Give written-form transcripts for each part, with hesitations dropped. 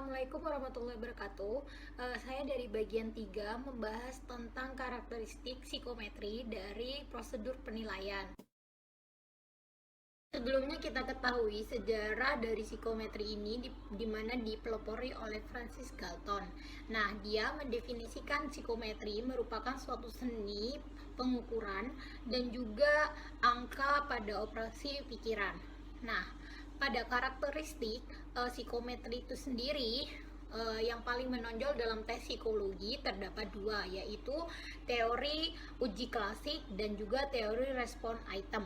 Assalamualaikum warahmatullahi wabarakatuh. Saya dari bagian 3 membahas tentang karakteristik psikometri dari prosedur penilaian. Sebelumnya kita ketahui sejarah dari psikometri ini di mana dipelopori oleh Francis Galton. Nah, dia mendefinisikan psikometri merupakan suatu seni pengukuran dan juga angka pada operasi pikiran. Nah, pada karakteristik psikometri itu sendiri, yang paling menonjol dalam tes psikologi terdapat dua, yaitu teori uji klasik dan juga teori respon item.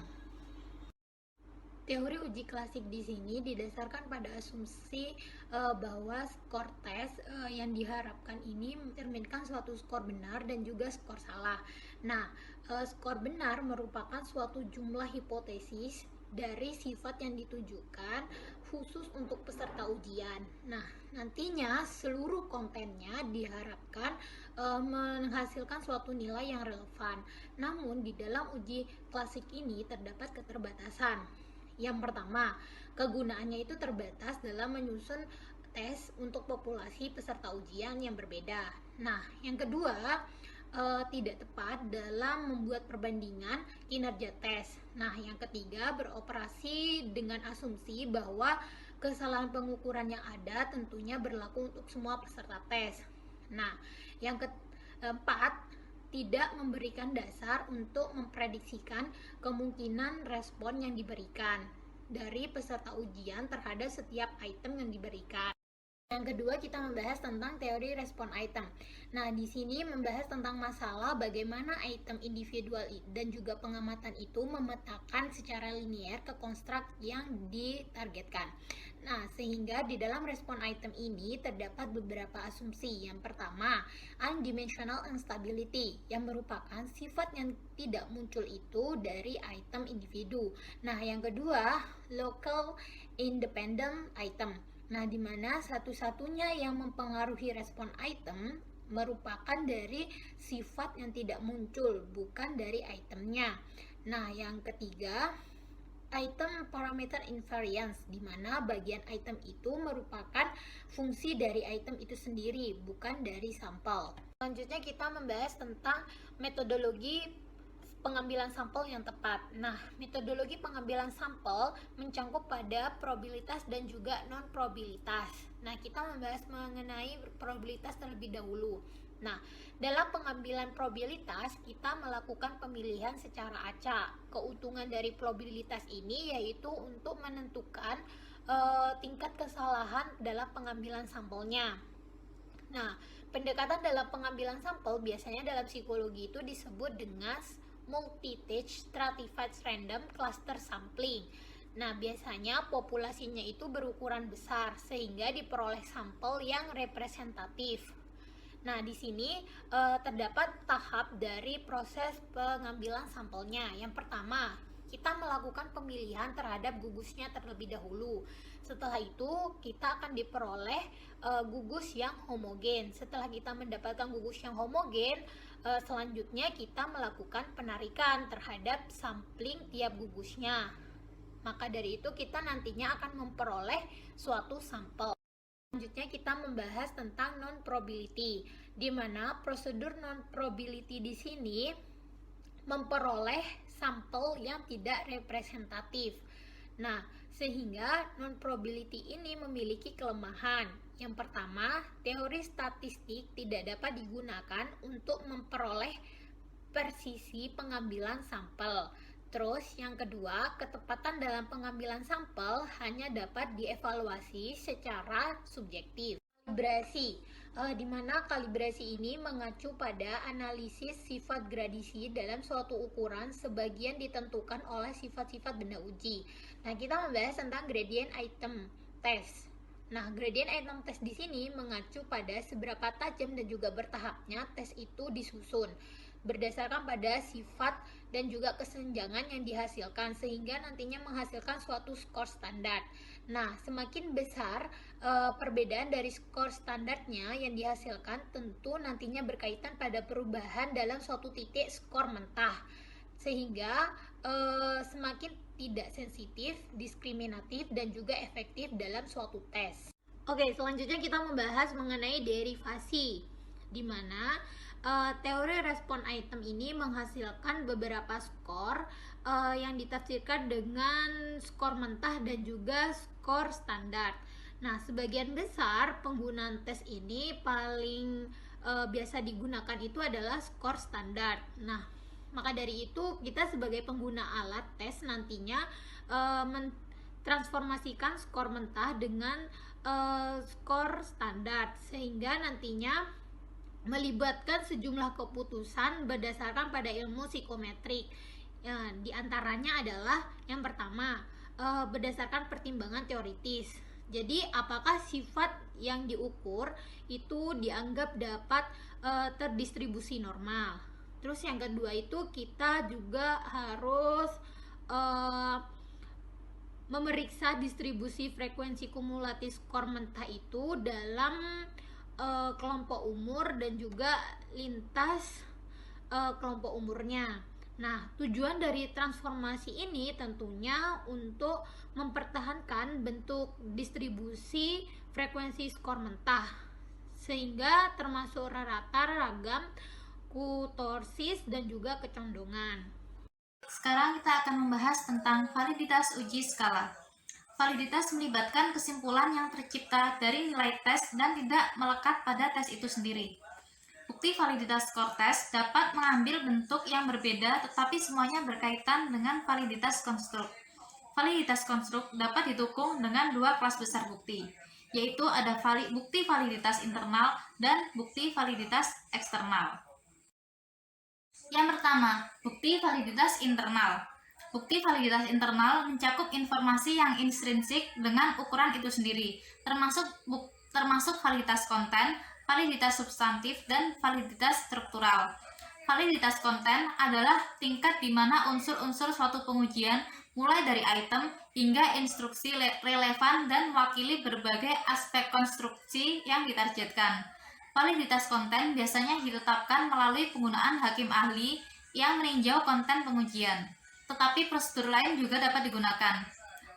Teori uji klasik di sini didasarkan pada asumsi bahwa skor tes yang diharapkan ini mencerminkan suatu skor benar dan juga skor salah. Nah, skor benar merupakan suatu jumlah hipotesis dari sifat yang ditujukan khusus untuk peserta ujian. Nah, nantinya seluruh kontennya diharapkan menghasilkan suatu nilai yang relevan. Namun, di dalam uji klasik ini terdapat keterbatasan. Yang pertama, kegunaannya itu terbatas dalam menyusun tes untuk populasi peserta ujian yang berbeda. Nah, yang kedua, tidak tepat dalam membuat perbandingan kinerja tes. Nah, yang ketiga, beroperasi dengan asumsi bahwa kesalahan pengukuran yang ada tentunya berlaku untuk semua peserta tes. Nah, yang keempat, tidak memberikan dasar untuk memprediksikan kemungkinan respon yang diberikan dari peserta ujian terhadap setiap item yang diberikan. Yang kedua, kita membahas tentang teori respon item. Nah, di sini membahas tentang masalah bagaimana item individual dan juga pengamatan itu memetakan secara linier ke konstruk yang ditargetkan. Nah, sehingga di dalam respon item ini terdapat beberapa asumsi. Yang pertama, undimensional instability, yang merupakan sifat yang tidak muncul itu dari item individu. Nah, yang kedua, local independent item. Nah, di mana satu-satunya yang mempengaruhi respon item merupakan dari sifat yang tidak muncul, bukan dari itemnya. Nah, yang ketiga, item parameter invariance, di mana bagian item itu merupakan fungsi dari item itu sendiri, bukan dari sampel. Selanjutnya kita membahas tentang metodologi pengambilan sampel yang tepat. Nah, metodologi pengambilan sampel mencangkup pada probabilitas dan juga non-probabilitas. Nah, kita membahas mengenai probabilitas terlebih dahulu. Nah, dalam pengambilan probabilitas, kita melakukan pemilihan secara acak. Keuntungan dari probabilitas ini yaitu untuk menentukan tingkat kesalahan dalam pengambilan sampelnya. Nah, pendekatan dalam pengambilan sampel biasanya dalam psikologi itu disebut dengan multi-stage stratified random cluster sampling. Nah, biasanya populasinya itu berukuran besar sehingga diperoleh sampel yang representatif. Nah, di sini terdapat tahap dari proses pengambilan sampelnya. Yang pertama, kita melakukan pemilihan terhadap gugusnya terlebih dahulu. Setelah itu, kita akan diperoleh gugus yang homogen. Setelah kita mendapatkan gugus yang homogen, selanjutnya kita melakukan penarikan terhadap sampling tiap gugusnya. Maka dari itu kita nantinya akan memperoleh suatu sampel. Selanjutnya kita membahas tentang non-probability, di mana prosedur non-probability di sini memperoleh sampel yang tidak representatif. Nah, sehingga non-probability ini memiliki kelemahan. Yang pertama, teori statistik tidak dapat digunakan untuk memperoleh presisi pengambilan sampel. Terus yang kedua, ketepatan dalam pengambilan sampel hanya dapat dievaluasi secara subjektif. Kalibrasi, di mana kalibrasi ini mengacu pada analisis sifat gradisi dalam suatu ukuran sebagian ditentukan oleh sifat-sifat benda uji. Nah, kita membahas tentang gradient item test. Nah, gradient item test di sini mengacu pada seberapa tajam dan juga bertahapnya tes itu disusun berdasarkan pada sifat dan juga kesenjangan yang dihasilkan sehingga nantinya menghasilkan suatu skor standar. Nah, semakin besar perbedaan dari skor standarnya yang dihasilkan tentu nantinya berkaitan pada perubahan dalam suatu titik skor mentah sehingga semakin tidak sensitif, diskriminatif, dan juga efektif dalam suatu tes. Oke, selanjutnya kita membahas mengenai derivasi, di mana teori respon item ini menghasilkan beberapa skor yang ditafsirkan dengan skor mentah dan juga skor standar. Nah, sebagian besar penggunaan tes ini paling biasa digunakan itu adalah skor standar. Nah, maka dari itu kita sebagai pengguna alat tes nantinya transformasikan skor mentah dengan skor standar, sehingga nantinya melibatkan sejumlah keputusan berdasarkan pada ilmu psikometrik. Ya, di antaranya adalah yang pertama, berdasarkan pertimbangan teoritis. Jadi, apakah sifat yang diukur itu dianggap dapat terdistribusi normal. Terus yang kedua itu kita juga harus memeriksa distribusi frekuensi kumulatif skor mentah itu dalam kelompok umur dan juga lintas kelompok umurnya. Nah, tujuan dari transformasi ini tentunya untuk mempertahankan bentuk distribusi frekuensi skor mentah, sehingga termasuk rata, ragam, kutorsis, dan juga kecondongan. Sekarang kita akan membahas tentang validitas uji skala. Validitas melibatkan kesimpulan yang tercipta dari nilai tes dan tidak melekat pada tes itu sendiri. Bukti validitas skor tes dapat mengambil bentuk yang berbeda, tetapi semuanya berkaitan dengan validitas konstruk. Validitas konstruk dapat didukung dengan dua kelas besar bukti, yaitu ada bukti validitas internal dan bukti validitas eksternal. Yang pertama, bukti validitas internal. Bukti validitas internal mencakup informasi yang intrinsik dengan ukuran itu sendiri, termasuk validitas konten, validitas substantif, dan validitas struktural. Validitas konten adalah tingkat di mana unsur-unsur suatu pengujian, mulai dari item hingga instruksi relevan dan mewakili berbagai aspek konstruksi yang ditargetkan. Validitas konten biasanya ditetapkan melalui penggunaan hakim ahli yang meninjau konten pengujian. Tetapi prosedur lain juga dapat digunakan.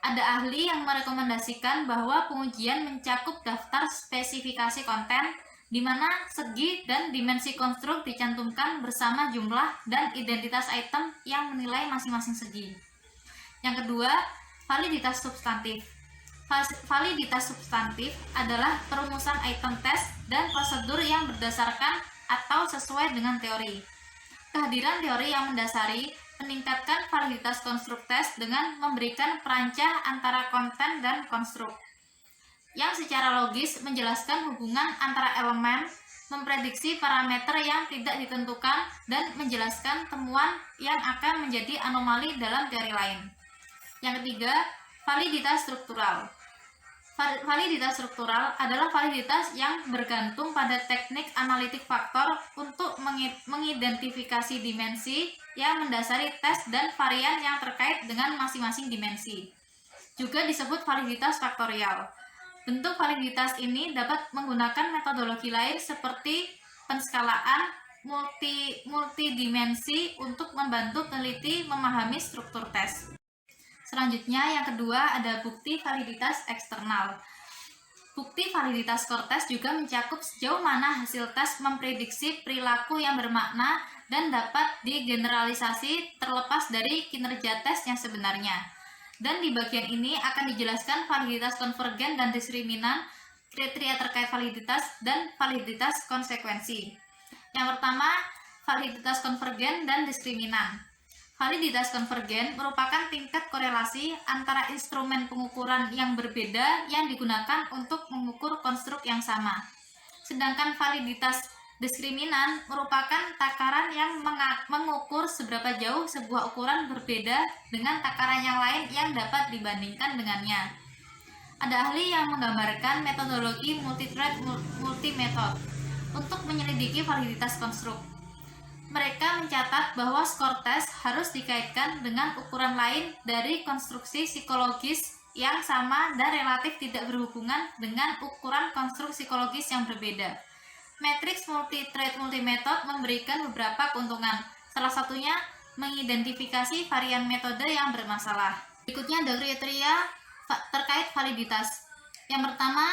Ada ahli yang merekomendasikan bahwa pengujian mencakup daftar spesifikasi konten, di mana segi dan dimensi konstruk dicantumkan bersama jumlah dan identitas item yang menilai masing-masing segi. Yang kedua, validitas substantif. Validitas substantif adalah perumusan item tes dan prosedur yang berdasarkan atau sesuai dengan teori. Kehadiran teori yang mendasari meningkatkan validitas konstruk tes dengan memberikan perancah antara konten dan konstruk, yang secara logis menjelaskan hubungan antara elemen, memprediksi parameter yang tidak ditentukan, dan menjelaskan temuan yang akan menjadi anomali dalam teori lain. Yang ketiga, validitas struktural. Validitas struktural adalah validitas yang bergantung pada teknik analitik faktor untuk mengidentifikasi dimensi yang mendasari tes dan varian yang terkait dengan masing-masing dimensi. Juga disebut validitas faktorial. Bentuk validitas ini dapat menggunakan metodologi lain seperti penskalaan multidimensi untuk membantu peneliti memahami struktur tes. Selanjutnya, yang kedua ada bukti validitas eksternal. Bukti validitas skor tes juga mencakup sejauh mana hasil tes memprediksi perilaku yang bermakna dan dapat digeneralisasi terlepas dari kinerja tes yang sebenarnya. Dan di bagian ini akan dijelaskan validitas konvergen dan diskriminan, kriteria terkait validitas, dan validitas konsekuensi. Yang pertama, validitas konvergen dan diskriminan. Validitas konvergen merupakan tingkat korelasi antara instrumen pengukuran yang berbeda yang digunakan untuk mengukur konstruk yang sama. Sedangkan validitas diskriminan merupakan takaran yang mengukur seberapa jauh sebuah ukuran berbeda dengan takaran yang lain yang dapat dibandingkan dengannya. Ada ahli yang menggambarkan metodologi multithread multimetode untuk menyelidiki validitas konstruk. Mereka mencatat bahwa skor tes harus dikaitkan dengan ukuran lain dari konstruksi psikologis yang sama dan relatif tidak berhubungan dengan ukuran konstruk psikologis yang berbeda. Matriks multithread multimetode memberikan beberapa keuntungan, salah satunya mengidentifikasi varian metode yang bermasalah. Berikutnya ada kriteria terkait validitas. Yang pertama,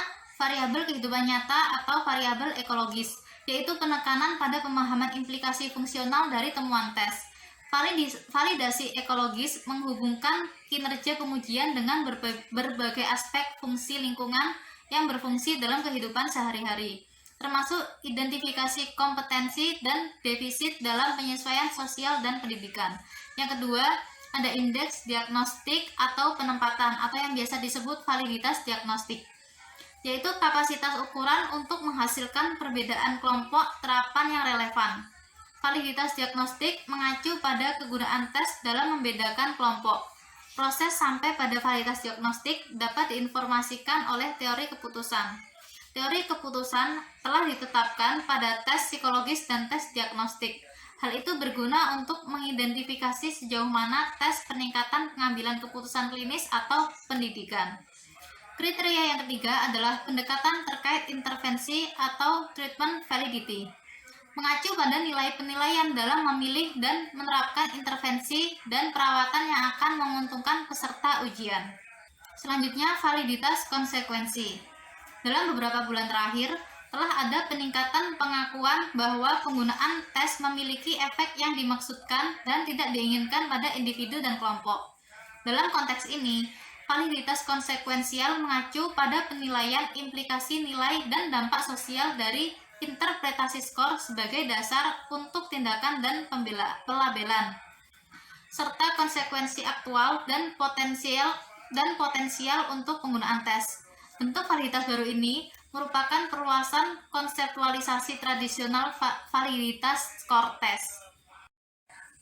variabel kehidupan nyata atau variabel ekologis, yaitu penekanan pada pemahaman implikasi fungsional dari temuan tes. Validasi ekologis menghubungkan kinerja pengujian dengan berbagai aspek fungsi lingkungan yang berfungsi dalam kehidupan sehari-hari, termasuk identifikasi kompetensi dan defisit dalam penyesuaian sosial dan pendidikan. Yang kedua, ada indeks diagnostik atau penempatan atau yang biasa disebut validitas diagnostik, yaitu kapasitas ukuran untuk menghasilkan perbedaan kelompok terapan yang relevan. Validitas diagnostik mengacu pada kegunaan tes dalam membedakan kelompok. Proses sampai pada validitas diagnostik dapat diinformasikan oleh teori keputusan. Teori keputusan telah ditetapkan pada tes psikologis dan tes diagnostik. Hal itu berguna untuk mengidentifikasi sejauh mana tes peningkatan pengambilan keputusan klinis atau pendidikan. Kriteria yang ketiga adalah pendekatan terkait intervensi atau treatment validity, mengacu pada nilai penilaian dalam memilih dan menerapkan intervensi dan perawatan yang akan menguntungkan peserta ujian. Selanjutnya, validitas konsekuensi. Dalam beberapa bulan terakhir, telah ada peningkatan pengakuan bahwa penggunaan tes memiliki efek yang dimaksudkan dan tidak diinginkan pada individu dan kelompok. Dalam konteks ini, validitas konsekuensial mengacu pada penilaian implikasi nilai dan dampak sosial dari interpretasi skor sebagai dasar untuk tindakan dan pelabelan, serta konsekuensi aktual dan potensial untuk penggunaan tes. Bentuk validitas baru ini merupakan perluasan konseptualisasi tradisional validitas skor tes.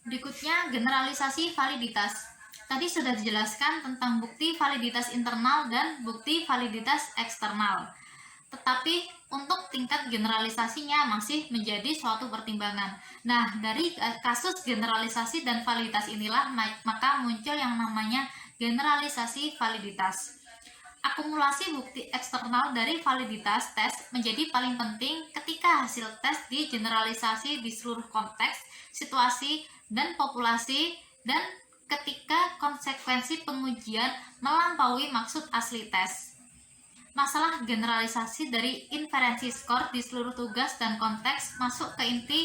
Berikutnya, generalisasi validitas. Tadi sudah dijelaskan tentang bukti validitas internal dan bukti validitas eksternal. Tetapi untuk tingkat generalisasinya masih menjadi suatu pertimbangan. Nah, dari kasus generalisasi dan validitas inilah maka muncul yang namanya generalisasi validitas. Akumulasi bukti eksternal dari validitas tes menjadi paling penting ketika hasil tes digeneralisasi di seluruh konteks, situasi, dan populasi, dan ketika konsekuensi pengujian melampaui maksud asli tes. Masalah generalisasi dari inferensi skor di seluruh tugas dan konteks masuk ke inti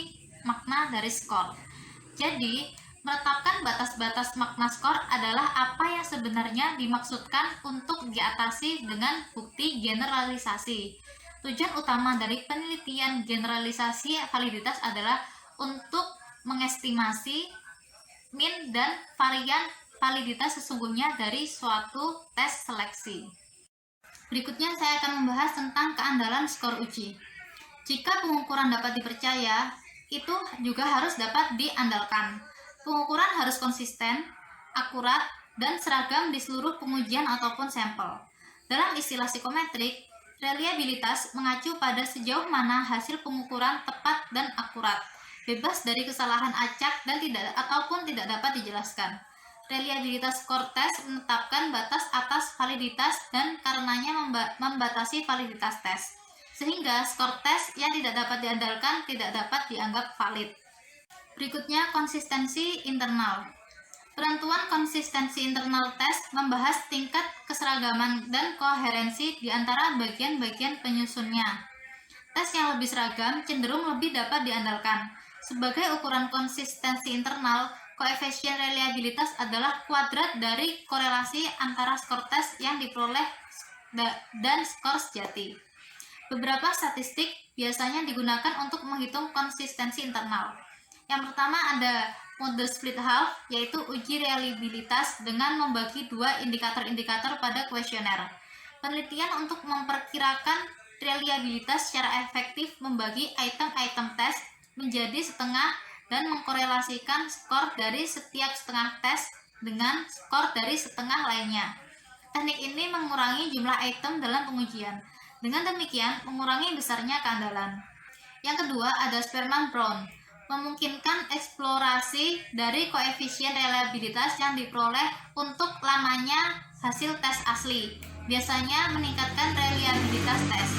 makna dari skor. Jadi, menetapkan batas-batas makna skor adalah apa yang sebenarnya dimaksudkan untuk diatasi dengan bukti generalisasi. Tujuan utama dari penelitian generalisasi validitas adalah untuk mengestimasi min dan varian validitas sesungguhnya dari suatu tes seleksi. Berikutnya saya akan membahas tentang keandalan skor uji. Jika pengukuran dapat dipercaya, itu juga harus dapat diandalkan. Pengukuran harus konsisten, akurat, dan seragam di seluruh pengujian ataupun sampel. Dalam istilah psikometrik, reliabilitas mengacu pada sejauh mana hasil pengukuran tepat dan akurat, bebas dari kesalahan acak dan tidak dapat dijelaskan. Reliabilitas skor tes menetapkan batas atas validitas dan karenanya membatasi validitas tes, sehingga skor tes yang tidak dapat diandalkan tidak dapat dianggap valid. Berikutnya, konsistensi internal. Penentuan konsistensi internal tes membahas tingkat keseragaman dan koherensi di antara bagian-bagian penyusunnya. Tes yang lebih seragam cenderung lebih dapat diandalkan. Sebagai ukuran konsistensi internal, koefisien reliabilitas adalah kuadrat dari korelasi antara skor tes yang diperoleh dan skor sejati. Beberapa statistik biasanya digunakan untuk menghitung konsistensi internal. Yang pertama ada mode split half, yaitu uji reliabilitas dengan membagi dua indikator-indikator pada kuesioner. Penelitian untuk memperkirakan reliabilitas secara efektif membagi item-item tes menjadi setengah dan mengkorelasikan skor dari setiap setengah tes dengan skor dari setengah lainnya. Teknik ini mengurangi jumlah item dalam pengujian. Dengan demikian, mengurangi besarnya keandalan. Yang kedua ada Spearman-Brown, memungkinkan eksplorasi dari koefisien reliabilitas yang diperoleh untuk lamanya hasil tes asli, biasanya meningkatkan reliabilitas tes.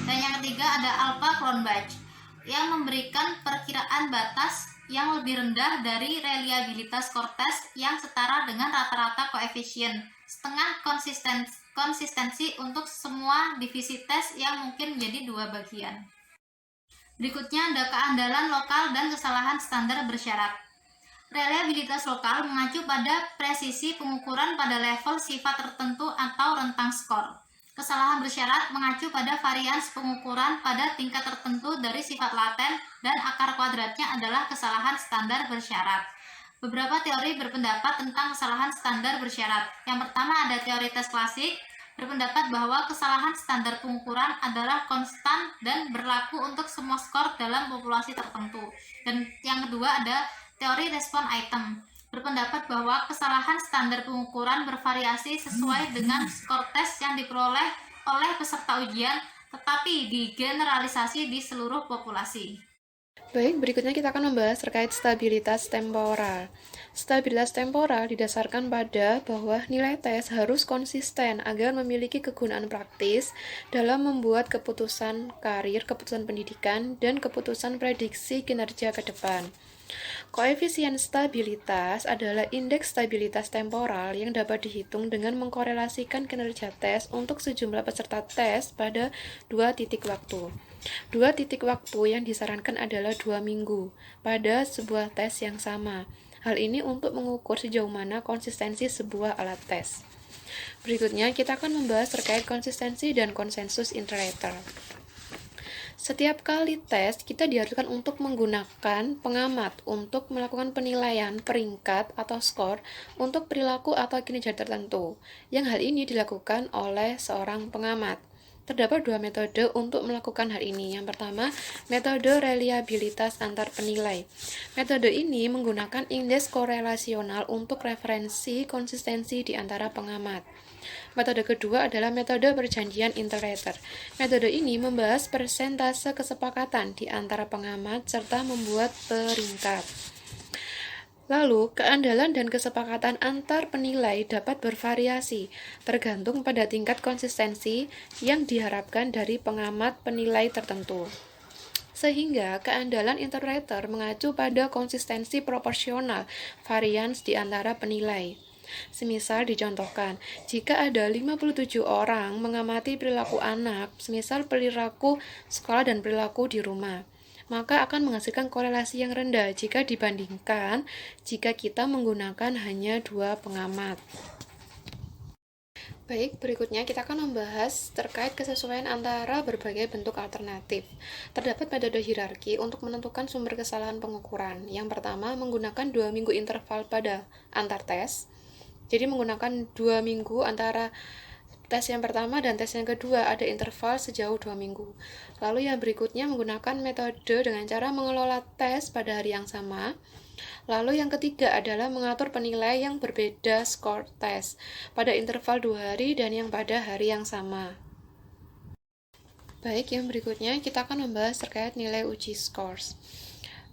Dan yang ketiga ada Alpha-Cronbach, yang memberikan perkiraan batas yang lebih rendah dari reliabilitas skor tes yang setara dengan rata-rata koefisien setengah konsistensi untuk semua divisi tes yang mungkin menjadi 2 bagian. Berikutnya ada keandalan lokal dan kesalahan standar bersyarat. Reliabilitas lokal mengacu pada presisi pengukuran pada level sifat tertentu atau rentang skor. Kesalahan bersyarat mengacu pada varians pengukuran pada tingkat tertentu dari sifat laten dan akar kuadratnya adalah kesalahan standar bersyarat. Beberapa teori berpendapat tentang kesalahan standar bersyarat. Yang pertama ada teori tes klasik, berpendapat bahwa kesalahan standar pengukuran adalah konstan dan berlaku untuk semua skor dalam populasi tertentu. Dan yang kedua ada teori respon item, berpendapat bahwa kesalahan standar pengukuran bervariasi sesuai dengan skor tes yang diperoleh oleh peserta ujian, tetapi digeneralisasi di seluruh populasi. Baik, berikutnya kita akan membahas terkait stabilitas temporal. Stabilitas temporal didasarkan pada bahwa nilai tes harus konsisten agar memiliki kegunaan praktis dalam membuat keputusan karir, keputusan pendidikan, dan keputusan prediksi kinerja ke depan. Koefisien stabilitas adalah indeks stabilitas temporal yang dapat dihitung dengan mengkorelasikan kinerja tes untuk sejumlah peserta tes pada 2 titik waktu. 2 titik waktu yang disarankan adalah 2 minggu pada sebuah tes yang sama. Hal ini untuk mengukur sejauh mana konsistensi sebuah alat tes. Berikutnya kita akan membahas terkait konsistensi dan konsensus interpreter. Setiap kali tes, kita diharuskan untuk menggunakan pengamat untuk melakukan penilaian peringkat atau skor untuk perilaku atau kinerja tertentu, yang hal ini dilakukan oleh seorang pengamat. Terdapat 2 metode untuk melakukan hal ini. Yang pertama, metode reliabilitas antar penilai. Metode ini menggunakan indeks korelasional untuk referensi konsistensi di antara pengamat. Metode kedua adalah metode perjanjian interpreter. Metode ini membahas persentase kesepakatan di antara pengamat serta membuat peringkat. Lalu, keandalan dan kesepakatan antar penilai dapat bervariasi, tergantung pada tingkat konsistensi yang diharapkan dari pengamat penilai tertentu. Sehingga, keandalan interpreter mengacu pada konsistensi proporsional varians di antara penilai. Semisal dicontohkan, jika ada 57 orang mengamati perilaku anak, semisal perilaku sekolah dan perilaku di rumah, maka akan menghasilkan korelasi yang rendah jika dibandingkan jika kita menggunakan hanya 2 pengamat. Baik, berikutnya kita akan membahas terkait kesesuaian antara berbagai bentuk alternatif. Terdapat metode hierarki untuk menentukan sumber kesalahan pengukuran. Yang pertama, menggunakan 2 minggu interval pada antar tes. Jadi menggunakan 2 minggu antara tes yang pertama dan tes yang kedua, ada interval sejauh 2 minggu. Lalu yang berikutnya menggunakan metode dengan cara mengelola tes pada hari yang sama. Lalu yang ketiga adalah mengatur penilai yang berbeda skor tes pada interval 2 hari dan yang pada hari yang sama. Baik, yang berikutnya kita akan membahas terkait nilai uji scores.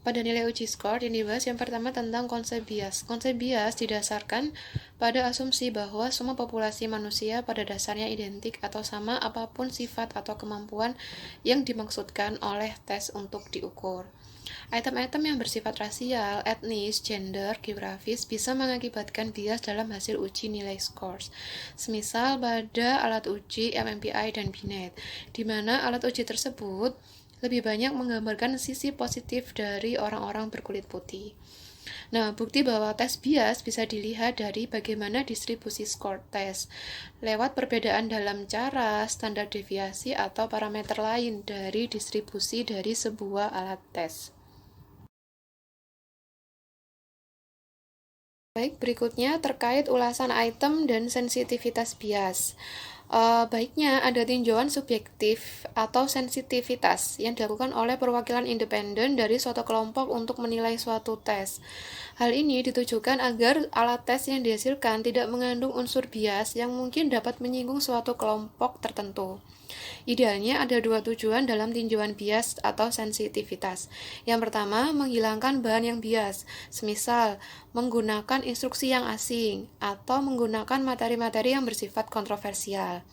Pada nilai uji skor yang dibahas yang pertama tentang konsep bias. Konsep bias didasarkan pada asumsi bahwa semua populasi manusia pada dasarnya identik atau sama apapun sifat atau kemampuan yang dimaksudkan oleh tes untuk diukur. Item-item yang bersifat rasial, etnis, gender, geografis bisa mengakibatkan bias dalam hasil uji nilai scores. Semisal pada alat uji MMPI dan Binet, di mana alat uji tersebut lebih banyak menggambarkan sisi positif dari orang-orang berkulit putih. Nah, bukti bahwa tes bias bisa dilihat dari bagaimana distribusi skor tes, lewat perbedaan dalam cara, standar deviasi, atau parameter lain dari distribusi dari sebuah alat tes. Baik, berikutnya terkait ulasan item dan sensitivitas bias. Baiknya ada tinjauan subjektif atau sensitivitas yang dilakukan oleh perwakilan independen dari suatu kelompok untuk menilai suatu tes. Hal ini ditujukan agar alat tes yang dihasilkan tidak mengandung unsur bias yang mungkin dapat menyinggung suatu kelompok tertentu. Idealnya ada 2 tujuan dalam tinjauan bias atau sensitivitas. Yang pertama, menghilangkan bahan yang bias, semisal menggunakan instruksi yang asing atau menggunakan materi-materi yang bersifat kontroversial.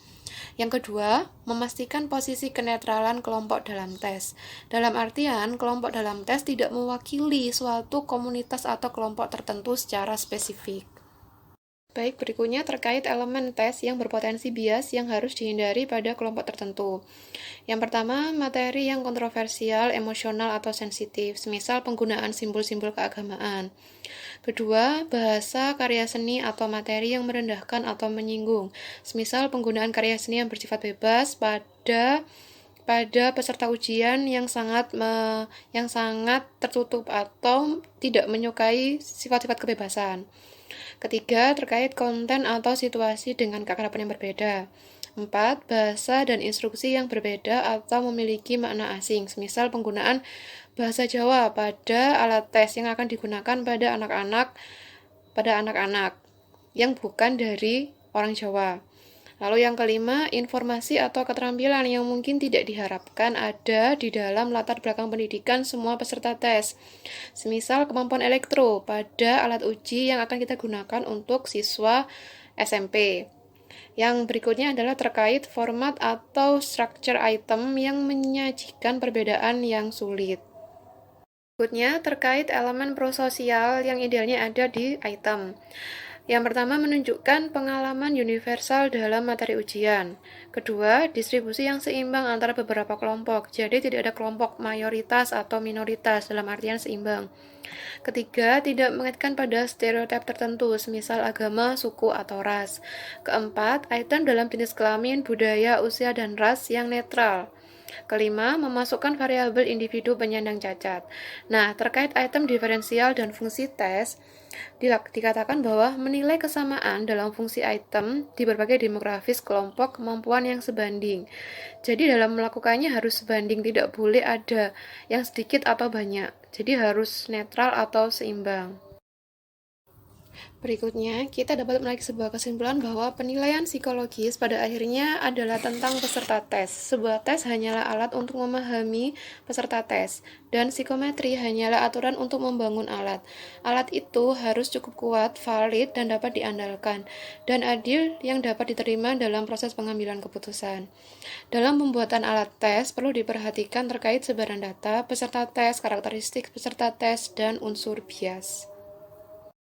Yang kedua, memastikan posisi kenetralan kelompok dalam tes. Dalam artian, kelompok dalam tes tidak mewakili suatu komunitas atau kelompok tertentu secara spesifik. Baik, berikutnya terkait elemen tes yang berpotensi bias yang harus dihindari pada kelompok tertentu. Yang pertama, materi yang kontroversial, emosional, atau sensitif, semisal penggunaan simbol-simbol keagamaan. Kedua, bahasa, karya seni, atau materi yang merendahkan atau menyinggung, semisal penggunaan karya seni yang bersifat bebas pada peserta ujian yang sangat tertutup atau tidak menyukai sifat-sifat kebebasan. Ketiga, terkait konten atau situasi dengan keakraban yang berbeda. 4. Bahasa dan instruksi yang berbeda atau memiliki makna asing, semisal penggunaan bahasa Jawa pada alat tes yang akan digunakan pada anak-anak yang bukan dari orang Jawa. Lalu yang kelima, informasi atau keterampilan yang mungkin tidak diharapkan ada di dalam latar belakang pendidikan semua peserta tes. Semisal kemampuan elektro pada alat uji yang akan kita gunakan untuk siswa SMP. Yang berikutnya adalah terkait format atau structure item yang menyajikan perbedaan yang sulit. Berikutnya terkait elemen prososial yang idealnya ada di item. Yang pertama, menunjukkan pengalaman universal dalam materi ujian. Kedua, distribusi yang seimbang antara beberapa kelompok. Jadi tidak ada kelompok mayoritas atau minoritas dalam artian seimbang. Ketiga, tidak mengaitkan pada stereotip tertentu, semisal agama, suku, atau ras. Keempat, item dalam jenis kelamin, budaya, usia, dan ras yang netral. Kelima, memasukkan variabel individu penyandang cacat. Nah, terkait item diferensial dan fungsi tes, dikatakan bahwa menilai kesamaan dalam fungsi item di berbagai demografis kelompok kemampuan yang sebanding. Jadi dalam melakukannya harus sebanding, tidak boleh ada yang sedikit atau banyak. Jadi harus netral atau seimbang. Berikutnya, kita dapat menarik sebuah kesimpulan bahwa penilaian psikologis pada akhirnya adalah tentang peserta tes. Sebuah tes hanyalah alat untuk memahami peserta tes, dan psikometri hanyalah aturan untuk membangun alat. Alat itu harus cukup kuat, valid, dan dapat diandalkan, dan adil yang dapat diterima dalam proses pengambilan keputusan. Dalam pembuatan alat tes, perlu diperhatikan terkait sebaran data, peserta tes, karakteristik peserta tes, dan unsur bias.